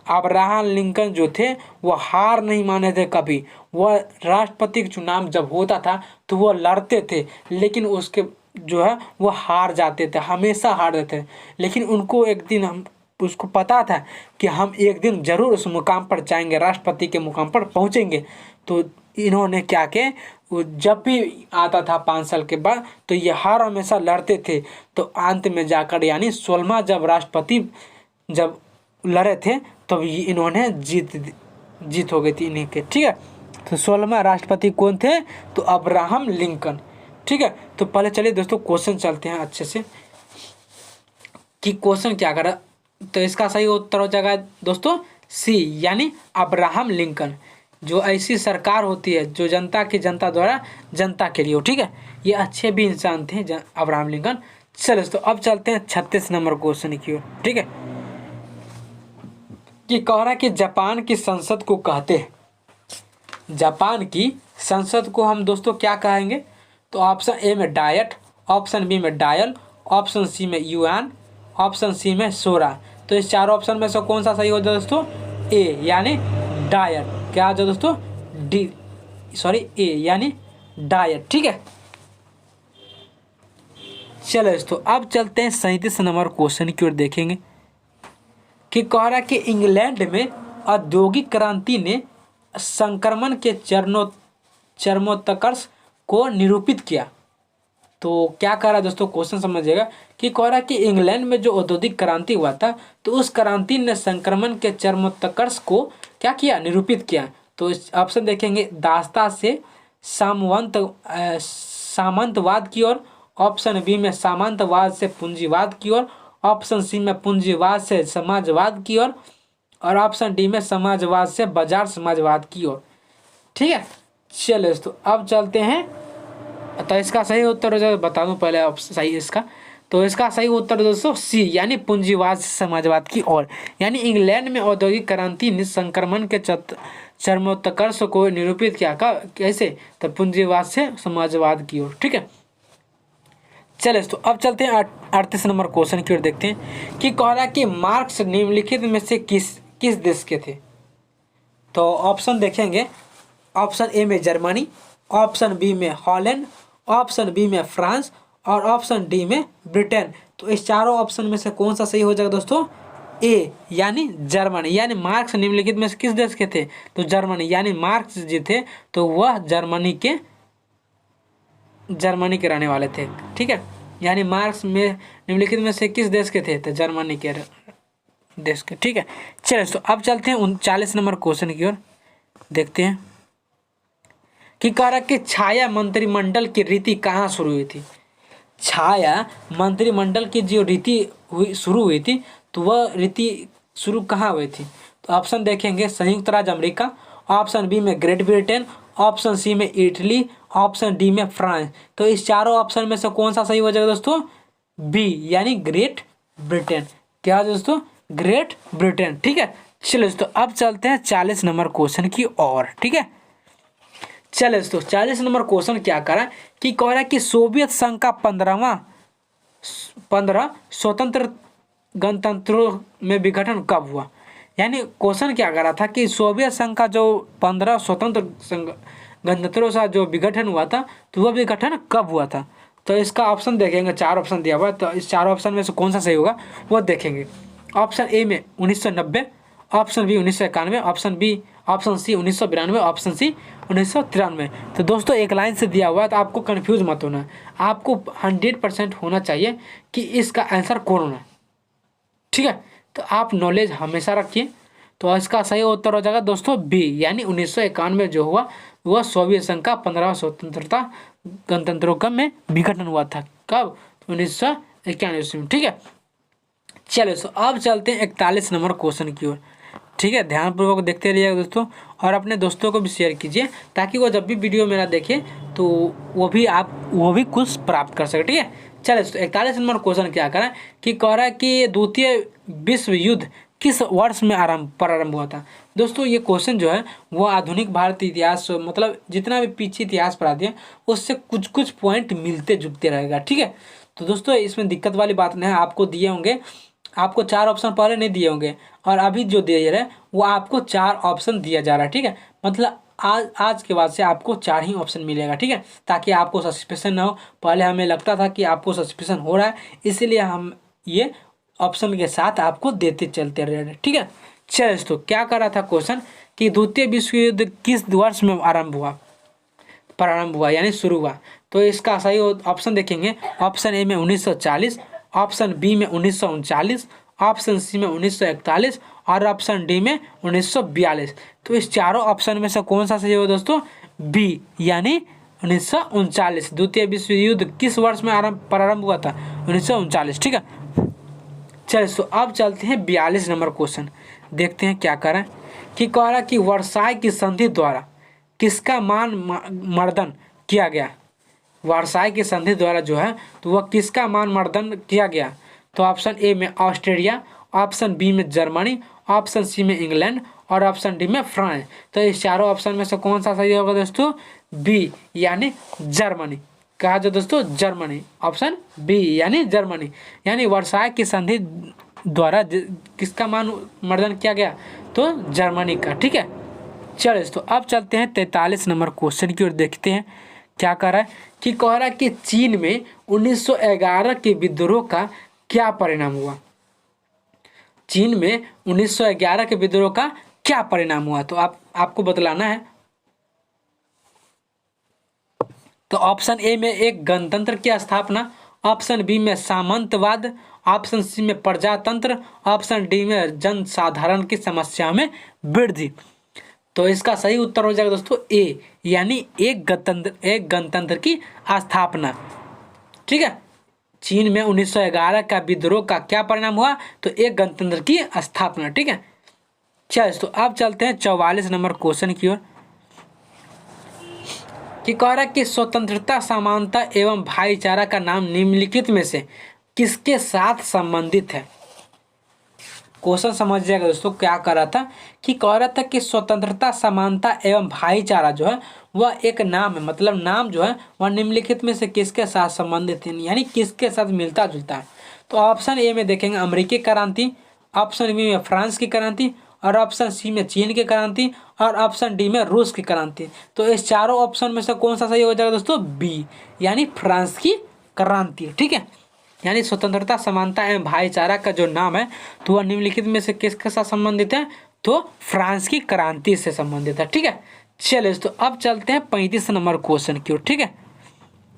Speaker 1: अब्राहम लिंकन जो थे वो हार नहीं माने थे कभी, वह राष्ट्रपति का चुनाव जब होता था तो वो लड़ते थे, लेकिन उसके जो है वो हार जाते थे, हमेशा हारते थे। लेकिन उनको एक दिन उसको पता था कि हम एक दिन जरूर उस मुकाम पर जाएंगे, राष्ट्रपति के मुकाम पर पहुंचेंगे। तो इन्होंने क्या किया, वो जब भी आता था 5 साल के बाद तो ये हार हमेशा लड़ते थे। तो अंत में जाकर यानी 16वां जब राष्ट्रपति जब लड़े थे तो इन्होंने जीत हो गई थी इन्हीं के, ठीक है। तो 16वां राष्ट्रपति कौन थे? तो अब्राहम लिंकन, ठीक है। तो पहले चलिए दोस्तों क्वेश्चन चलते हैं अच्छे से कि क्वेश्चन क्या करा। तो इसका सही उत्तर हो जाएगा दोस्तों सी, यानी अब्राहम लिंकन। जो ऐसी सरकार होती है जो जनता द्वारा जनता के लिए हो, ठीक है। ये अच्छे भी इंसान थे अब्राहम लिंकन। चलो दोस्तों अब चलते हैं 36 नंबर क्वेश्चन की ओर, ठीक है, कि कह रहा है कि जापान की संसद को कहते हैं, जापान की संसद को हम दोस्तों क्या कहेंगे? तो ऑप्शन ए में डायट, ऑप्शन बी में डायल, ऑप्शन सी में युआन, ऑप्शन सी में सोरा। तो इस चारों ऑप्शन में से कौन सा सही हो जाए दोस्तों? ए, यानी डायट। क्या आ जाए दोस्तों? ए, यानी डायट, ठीक है। चलो दोस्तों अब चलते हैं 37 नंबर क्वेश्चन की ओर देखेंगे कि कह रहा है कि इंग्लैंड में औद्योगिक क्रांति ने संक्रमण के चरमोत्कर्ष को निरूपित किया। तो क्या कह रहा है दोस्तों, क्वेश्चन समझिएगा कि कह रहा है कि इंग्लैंड में जो औद्योगिक क्रांति हुआ था तो उस क्रांति ने संक्रमण के चरमोत्कर्ष को क्या किया, निरूपित किया। तो इस ऑप्शन देखेंगे, दासता से सामंतवाद की ओर, ऑप्शन बी में सामंतवाद से पूंजीवाद की ओर, ऑप्शन सी में पूंजीवाद से समाजवाद की ओर, और ऑप्शन डी में समाजवाद से बाजार समाजवाद की ओर। ठीक है, चलो दोस्तों अब चलते हैं। तो इसका सही उत्तर हो जाए बता दूं पहले ऑप्शन सही इसका। तो इसका सही उत्तर दोस्तों सी यानी पूंजीवाद से समाजवाद की ओर। यानी इंग्लैंड में औद्योगिक क्रांति ने संक्रमण के चरमोत्कर्ष को निरूपित किया। कैसे, तो पूंजीवाद से समाजवाद की ओर। ठीक है, चले तो अब चलते हैं 38 नंबर क्वेश्चन की ओर देखते हैं कि कह रहा है कि मार्क्स निम्नलिखित में से किस देश के थे। तो ऑप्शन देखेंगे, ऑप्शन ए में जर्मनी, ऑप्शन बी में हॉलैंड, ऑप्शन बी में फ्रांस और ऑप्शन डी में ब्रिटेन। तो इस चारों ऑप्शन में से कौन सा सही हो जाएगा दोस्तों, ए यानी जर्मनी। यानी मार्क्स निम्नलिखित में से किस देश के थे, तो जर्मनी। यानी मार्क्स जो थे तो वह जर्मनी के रहने वाले थे। ठीक है, यानी मार्क्स में निम्नलिखित में से किस देश के थे, तो जर्मनी के देश के। ठीक है, चलिए तो अब चलते हैं 39 नंबर क्वेश्चन की ओर देखते हैं कि कह रहा कि छाया मंत्रिमंडल की रीति कहाँ शुरू हुई थी। छाया मंत्रिमंडल की जो रीति शुरू हुई थी तो वह रीति शुरू कहाँ हुई थी। तो ऑप्शन देखेंगे, संयुक्त राज्य अमेरिका, ऑप्शन बी में ग्रेट ब्रिटेन, ऑप्शन सी में इटली, ऑप्शन डी में फ्रांस। तो इस चारों ऑप्शन में से कौन सा सही हो जाएगा दोस्तों, बी यानी ग्रेट ब्रिटेन। क्या है दोस्तों, ग्रेट ब्रिटेन। ठीक है, चलो दोस्तों अब चलते हैं 40 नंबर क्वेश्चन की ओर। ठीक है, चलो दोस्तों 40 नंबर क्वेश्चन क्या करा कि कह रहा है कि सोवियत संघ का 15 स्वतंत्र गणतंत्रों में विघटन कब हुआ। यानी क्वेश्चन क्या कर रहा था कि सोवियत संघ का जो 15 स्वतंत्र गणतंत्रों का जो विघटन हुआ था तो वह विघटन कब हुआ था। तो इसका ऑप्शन देखेंगे, 4 ऑप्शन दिया हुआ है। तो इस 4 ऑप्शन में से कौन सा सही होगा वो देखेंगे। ऑप्शन ए में 1990, option B 1991, option C 1992, option C 1993। तो दोस्तों एक लाइन से दिया हुआ है तो आपको कंफ्यूज मत होना, आपको 100% होना चाहिए कि इसका आंसर कौन होना। ठीक है, तो आप नॉलेज हमेशा रखिए। तो इसका सही उत्तर हो जाएगा दोस्तों बी यानी 1991 जो हुआ वह सोवियत संघ का 15 स्वतंत्रता गणतंत्रों का में विघटन हुआ था। कब, 1991 में। ठीक है, चलो तो अब चलते हैं 41 नंबर क्वेश्चन की ओर। ठीक है, ध्यानपूर्वक देखते रहिएगा दोस्तों और अपने दोस्तों को भी शेयर कीजिए ताकि वो जब भी वीडियो मेरा देखे तो वो भी कुछ प्राप्त कर सके। ठीक है, चलिए तो 41 नंबर क्वेश्चन क्या करा कि कह रहा है कि द्वितीय विश्व युद्ध किस वर्ष में प्रारंभ हुआ था। दोस्तों ये क्वेश्चन जो है वो आधुनिक भारतीय इतिहास मतलब जितना भी पीछे इतिहास पढ़ा दिया उससे कुछ पॉइंट मिलते जुलते रहेगा। ठीक है, तो दोस्तों इसमें दिक्कत वाली बात नहीं है, आपको दिए होंगे, आपको 4 ऑप्शन पहले नहीं दिए होंगे और अभी जो दिए रहे वो आपको 4 ऑप्शन दिया जा रहा है। ठीक है, मतलब आज के बाद से आपको 4 ही ऑप्शन मिलेगा। ठीक है, ताकि आपको सस्पेंशन ना हो। पहले हमें लगता था कि आपको सस्पेंशन हो रहा है इसलिए हम ये ऑप्शन के साथ आपको देते चलते रहे। ठीक है, चलिए दोस्तों क्या कर रहा था क्वेश्चन कि द्वितीय विश्व युद्ध किस वर्ष में प्रारंभ हुआ यानी शुरू हुआ। तो इसका सही ऑप्शन देखेंगे, ऑप्शन ए में 1940, ऑप्शन बी में 1939, ऑप्शन सी में 1941 और ऑप्शन डी में 1942। तो इस चारों ऑप्शन में से कौन सा सही होगा दोस्तों, बी यानी 1939। द्वितीय विश्व युद्ध किस वर्ष में प्रारंभ हुआ था, 1939। ठीक है, चलिए तो अब चलते हैं 42 नंबर क्वेश्चन देखते हैं क्या करें कि कह रहा कि वर्साई की संधि द्वारा किसका मान मर्दन किया गया। वर्साई की संधि द्वारा जो है तो वह किसका मान मर्दन किया गया। तो ऑप्शन ए में ऑस्ट्रेलिया, ऑप्शन बी में जर्मनी, ऑप्शन सी में इंग्लैंड और ऑप्शन डी में फ्रांस। तो इस चारों ऑप्शन में से कौन सा सही होगा दोस्तों, बी यानी जर्मनी। कहा जो दोस्तों जर्मनी, ऑप्शन बी यानी जर्मनी। यानी वर्साई की संधि द्वारा किसका मान मर्दन किया गया, तो जर्मनी का। ठीक है, चलिए तो अब चलते हैं 43 नंबर क्वेश्चन की ओर देखते हैं क्या कह रहा है कि कह रहा है कि चीन में 1911 के विद्रोह का क्या परिणाम हुआ। चीन में 1911 के विद्रोह का क्या परिणाम हुआ, तो आपको बतलाना है। तो ऑप्शन ए में एक गणतंत्र की स्थापना, ऑप्शन बी में सामंतवाद, ऑप्शन सी में प्रजातंत्र, ऑप्शन डी में जनसाधारण की समस्या में वृद्धि। तो इसका सही उत्तर हो जाएगा दोस्तों ए, यानी एक गणतंत्र की स्थापना। ठीक है, चीन में 1911 का विद्रोह का क्या परिणाम हुआ, तो एक गणतंत्र की स्थापना। ठीक है, चलिए तो अब चलते हैं 44 नंबर क्वेश्चन की ओर, कि कह रहा है कि स्वतंत्रता, समानता एवं भाईचारा का नाम निम्नलिखित में से किसके साथ संबंधित है। क्वेश्चन समझिएगा दोस्तों, क्या कह रहा था कि कह रहा था कि स्वतंत्रता, समानता एवं भाईचारा जो है वह एक नाम है, मतलब नाम जो है वह निम्नलिखित में से किसके साथ संबंधित है, यानी किसके साथ मिलता जुलता है। तो ऑप्शन ए में देखेंगे अमेरिकी क्रांति, ऑप्शन बी में फ्रांस की क्रांति, और ऑप्शन सी में चीन की क्रांति, और ऑप्शन डी में रूस की क्रांति। तो इस चारों ऑप्शन में से कौन सा सही हो जाएगा दोस्तों, बी, यानी फ्रांस की क्रांति। ठीक है, यानी स्वतंत्रता, समानता एवं भाईचारा का जो नाम है तो वह निम्नलिखित में से किसके साथ संबंधित है, तो फ्रांस की क्रांति से संबंधित है। ठीक है, चलिए तो अब चलते हैं 35 नंबर क्वेश्चन की ओर। ठीक है,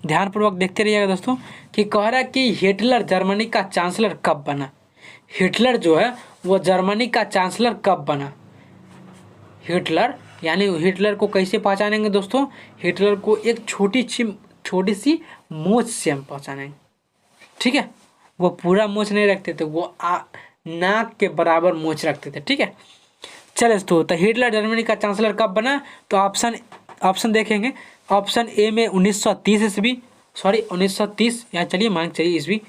Speaker 1: ध्यानपूर्वक देखते रहिएगा दोस्तों, कि कह रहा है कि हिटलर जर्मनी का चांसलर कब बना। हिटलर जो है वो जर्मनी का चांसलर कब बना। हिटलर, यानी हिटलर को कैसे पहचानेंगे दोस्तों, हिटलर को एक छोटी सी मूंछ से हम पहचानेंगे। ठीक है, वो पूरा मूंछ नहीं रखते थे, वो नाक के बराबर मूंछ रखते थे। ठीक है, चले तो हिटलर जर्मनी का चांसलर कब बना, तो ऑप्शन देखेंगे। ऑप्शन ए में 1930 ईस्वी, सॉरी 1930, यहाँ चलिए मान चाहिए ईस्वी,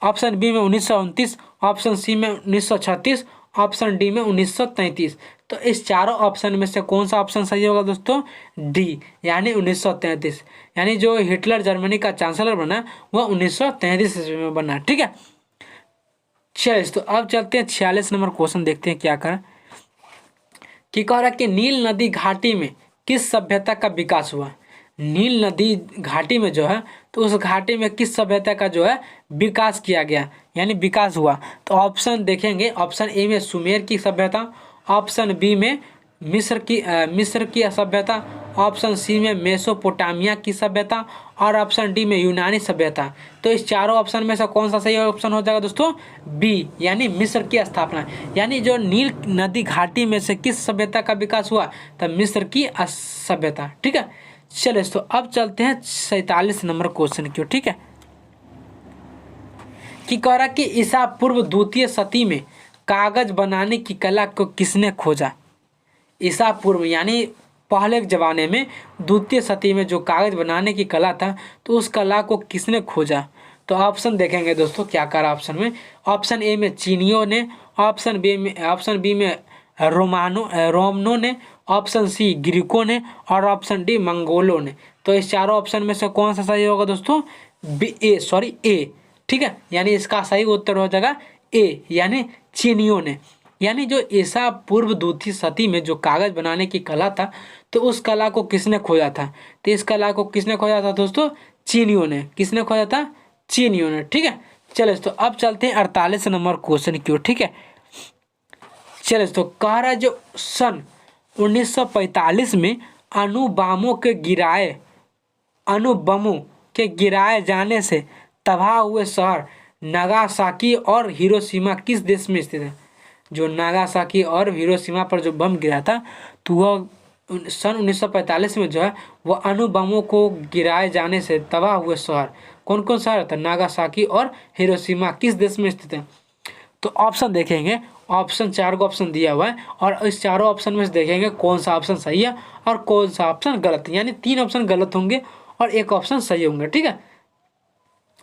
Speaker 1: ऑप्शन बी में 1929, ऑप्शन सी में 1936, ऑप्शन डी में 1933। तो इस चारों ऑप्शन में से कौन सा ऑप्शन सही होगा दोस्तों, डी, यानी 1933, यानी जो हिटलर जर्मनी का चांसलर बना वह 1933 ईस्वी में बना। ठीक है, चलिए तो अब चलते हैं 46 नंबर क्वेश्चन, देखते हैं क्या करें। कि कह रहा है कि नील नदी घाटी में किस सभ्यता का विकास हुआ। नील नदी घाटी में जो है तो उस घाटी में किस सभ्यता का जो है विकास किया गया, यानी विकास हुआ। तो ऑप्शन देखेंगे, ऑप्शन ए में सुमेर की सभ्यता, ऑप्शन बी में मिस्र की सभ्यता, ऑप्शन सी में मेसोपोटामिया की सभ्यता, और ऑप्शन डी में यूनानी सभ्यता। तो इस चारों ऑप्शन में से कौन सा सही ऑप्शन हो जाएगा दोस्तों, बी, यानी मिस्र की स्थापना। यानी जो नील नदी घाटी में से किस सभ्यता का विकास हुआ, तो मिस्र की सभ्यता। ठीक है, चलिए तो अब चलते हैं 47 नंबर क्वेश्चन की ओर। ठीक है, कि कह रहा कि ईसा पूर्व द्वितीय शती में कागज बनाने की कला को किसने खोजा। ईसा पूर्व यानी पहले के ज़माने में द्वितीय शती में जो कागज बनाने की कला था तो उस कला को किसने खोजा। तो ऑप्शन देखेंगे दोस्तों, क्या करा ऑप्शन में। ऑप्शन ए में चीनियों ने, ऑप्शन बी में रोमनों ने, ऑप्शन सी ग्रीकों ने, और ऑप्शन डी मंगोलों ने। तो इस चारों ऑप्शन में से कौन सा सही होगा दोस्तों, ए। ठीक है, यानी इसका सही उत्तर हो जाएगा ए, यानी चीनियों ने। यानी जो ईसा पूर्व द्वितीय शती में जो कागज बनाने की कला था तो उस कला को किसने खोजा था, तो इस कला को किसने खोजा था दोस्तों, चीनियों ने। किसने खोजा था, चीनियों ने। ठीक है, चले तो अब चलते हैं 48 नंबर क्वेश्चन की ओर। ठीक है, चले तो कह रहा है जो सन 1945 में अणु बमों के गिराए जाने से तबाह हुए शहर नागासाकी और हिरोशिमा किस देश में स्थित है। जो नागासाकी और हिरोशिमा पर जो बम गिरा था तो वह सन 1945 में जो है वह अणु बमों को गिराए जाने से तबाह हुए शहर कौन कौन शहर था, नागासाकी और हिरोशिमा किस देश में स्थित है। तो ऑप्शन देखेंगे, ऑप्शन 4 को ऑप्शन दिया हुआ है और इस चारों ऑप्शन में से देखेंगे कौन सा ऑप्शन सही है और कौन सा ऑप्शन गलत है, यानी 3 ऑप्शन गलत होंगे और 1 ऑप्शन सही होंगे। ठीक है,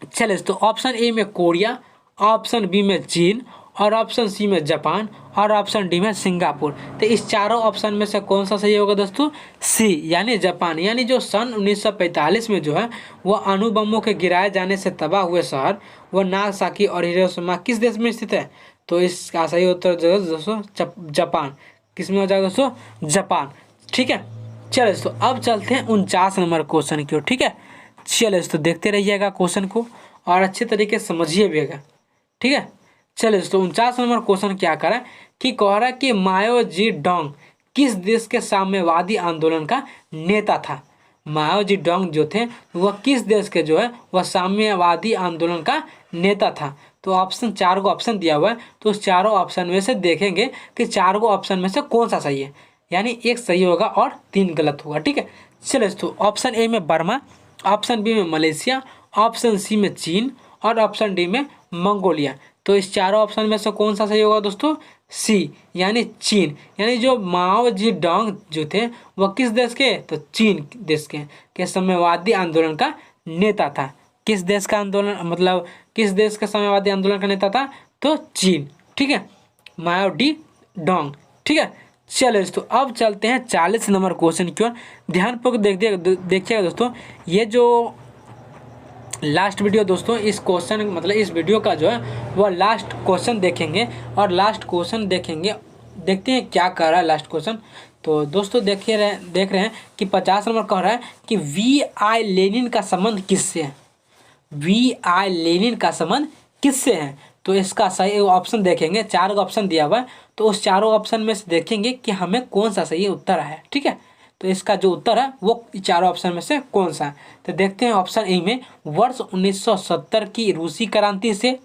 Speaker 1: चलिए तो ऑप्शन ए में कोरिया, ऑप्शन बी में चीन, और ऑप्शन सी में जापान, और ऑप्शन डी में सिंगापुर। तो इस चारों ऑप्शन में से कौन सा सही होगा दोस्तों, सी, यानी जापान। यानी जो सन 1945 में जो है वह अणु बमों के गिराए जाने से तबाह हुए शहर वह नागासाकी और हिरोशिमा किस देश में स्थित है। तो इसका सही उत्तर जो है दोस्तों जापान। किस में हो जाएगा दोस्तों, जापान। ठीक है, चलो दोस्तों अब चलते हैं 49 नंबर क्वेश्चन की ओर। ठीक है, चलो दोस्तों देखते रहिएगा क्वेश्चन को और अच्छे तरीके से समझिएगा। ठीक है, चलो दोस्तों 49 नंबर क्वेश्चन क्या कर रहा है कि कह रहा है कि माओ जी डोंग किस देश के साम्यवादी आंदोलन का नेता था। माओ जी डोंग जो थे वह किस देश के जो है वह साम्यवादी आंदोलन का नेता था। तो ऑप्शन 4 को ऑप्शन दिया हुआ है, तो उस चारों ऑप्शन में से देखेंगे कि 4 को ऑप्शन में से कौन सा सही है, यानी एक सही होगा और 3 गलत होगा। ठीक है, चलो दोस्तों ऑप्शन ए में बर्मा, ऑप्शन बी में मलेशिया, ऑप्शन सी में चीन और ऑप्शन डी में मंगोलिया। तो इस चारों ऑप्शन में से कौन सा सही होगा दोस्तों, सी यानी चीन। यानी जो माओ जी डोंग जो थे वह किस देश के, तो चीन देश के साम्यवादी आंदोलन का नेता था। किस देश का आंदोलन, मतलब किस देश का साम्यवादी आंदोलन का नेता था, तो चीन। ठीक है, माओ डी डोंग। ठीक है, चलो दोस्तों अब चलते हैं 40 नंबर क्वेश्चन की ओर। ध्यानपूर्वक देखिएगा दोस्तों, ये जो लास्ट वीडियो दोस्तों, इस क्वेश्चन मतलब इस वीडियो का जो है वह लास्ट क्वेश्चन देखेंगे और लास्ट क्वेश्चन देखते हैं क्या कह रहा है लास्ट क्वेश्चन। तो दोस्तों देख रहे हैं कि 50 नंबर कह रहा है कि वी.आई. लेनिन का संबंध किससे है। वी.आई. लेनिन का संबंध किससे है, तो इसका सही ऑप्शन देखेंगे। 4 का ऑप्शन दिया हुआ है, तो उस चारों ऑप्शन में से देखेंगे कि हमें कौन सा सही उत्तर है। ठीक है, तो इसका जो उत्तर है वो चारों ऑप्शन में से कौन सा है, तो देखते हैं। ऑप्शन ए में वर्ष 1970 की रूसी क्रांति से,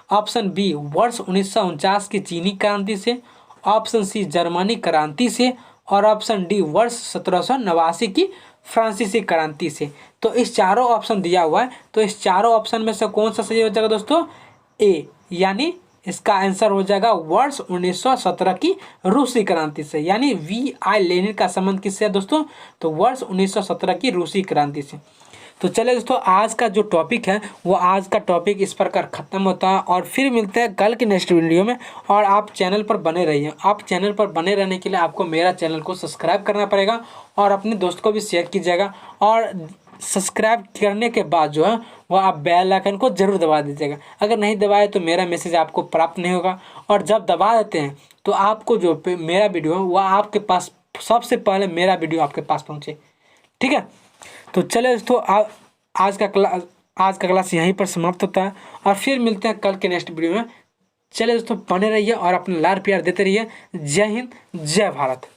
Speaker 1: ऑप्शन बी वर्ष 1949 की चीनी क्रांति से, ऑप्शन सी जर्मनी क्रांति से और ऑप्शन डी वर्ष 1789 की फ्रांसीसी क्रांति से। तो इस चारों ऑप्शन दिया हुआ है, तो इस चारों ऑप्शन में से कौन सा सही हो जाएगा दोस्तों, ए, यानी इसका आंसर हो जाएगा वर्ष 1917 की रूसी क्रांति से। यानी वी.आई. लेनिन का संबंध किससे है दोस्तों, तो वर्ष 1917 की रूसी क्रांति से। तो चलिए दोस्तों आज का जो टॉपिक है वो आज का टॉपिक इस प्रकार ख़त्म होता है और फिर मिलते हैं कल के नेक्स्ट वीडियो में। और आप चैनल पर बने रहिए। आप चैनल पर बने रहने के लिए आपको मेरा चैनल को सब्सक्राइब करना पड़ेगा और अपने दोस्त को भी शेयर कीजिएगा। और सब्सक्राइब करने के बाद जो है वह आप बेल आइकन को जरूर दबा दीजिएगा। अगर नहीं दबाए तो मेरा मैसेज आपको प्राप्त नहीं होगा, और जब दबा देते हैं तो आपको जो मेरा वीडियो है वह आपके पास सबसे पहले मेरा वीडियो आपके पास पहुँचे। ठीक है, तो चले दोस्तों आज का क्लास यहीं पर समाप्त होता है और फिर मिलते हैं कल के नेक्स्ट वीडियो में। चले दोस्तों बने रहिए और अपना लाड़ प्यार देते रहिए। जय हिंद, जय भारत।